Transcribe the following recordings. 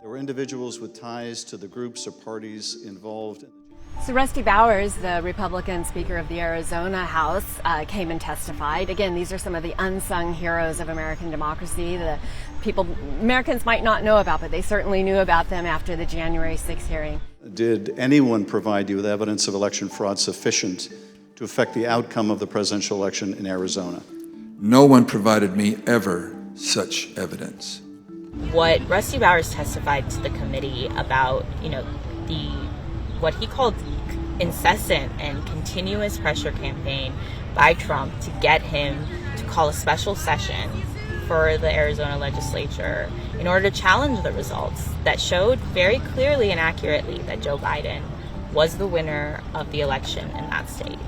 There were individuals with ties to the groups or parties involved. So Rusty Bowers, the Republican Speaker of the Arizona House, came and testified. Again, these are some of the unsung heroes of American democracy, the people Americans might not know about, but they certainly knew about them after the January 6th hearing. Did anyone provide you with evidence of election fraud sufficient to affect the outcome of the presidential election in Arizona? No one provided me ever such evidence. What Rusty Bowers testified to the committee about, what he called incessant and continuous pressure campaign by Trump to get him to call a special session for the Arizona legislature in order to challenge the results that showed very clearly and accurately that Joe Biden was the winner of the election in that state.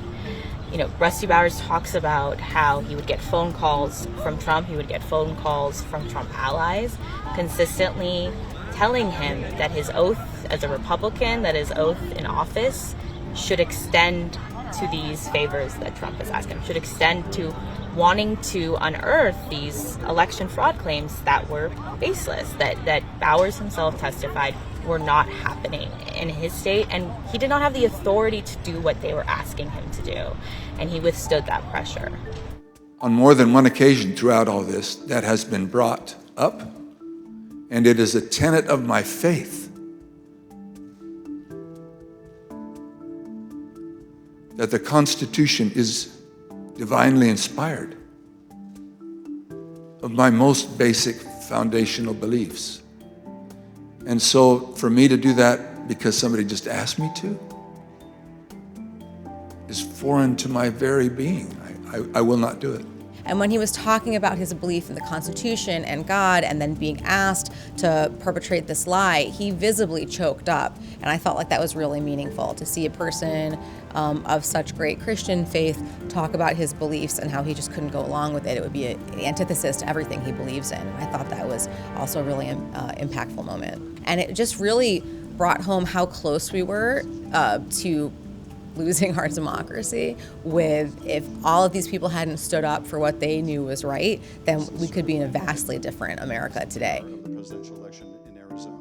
Rusty Bowers talks about how he would get phone calls from Trump, he would get phone calls from Trump allies, consistently telling him that his oath as a Republican, that his oath in office should extend to these favors that Trump is asking, should extend to wanting to unearth these election fraud claims that were baseless, that Bowers himself testified were not happening in his state, and he did not have the authority to do what they were asking him to do, and he withstood that pressure. On more than one occasion throughout all this, that has been brought up, and it is a tenet of my faith that the Constitution is divinely inspired of my most basic foundational beliefs. And so for me to do that because somebody just asked me to is foreign to my very being. I will not do it. And when he was talking about his belief in the Constitution and God and then being asked to perpetrate this lie, he visibly choked up. And I felt like that was really meaningful to see a person of such great Christian faith talk about his beliefs and how he just couldn't go along with it. It would be an antithesis to everything he believes in. I thought that was also a really impactful moment. And it just really brought home how close we were to losing our democracy. If all of these people hadn't stood up for what they knew was right, then we could be in a vastly different America today. The presidential election in Arizona.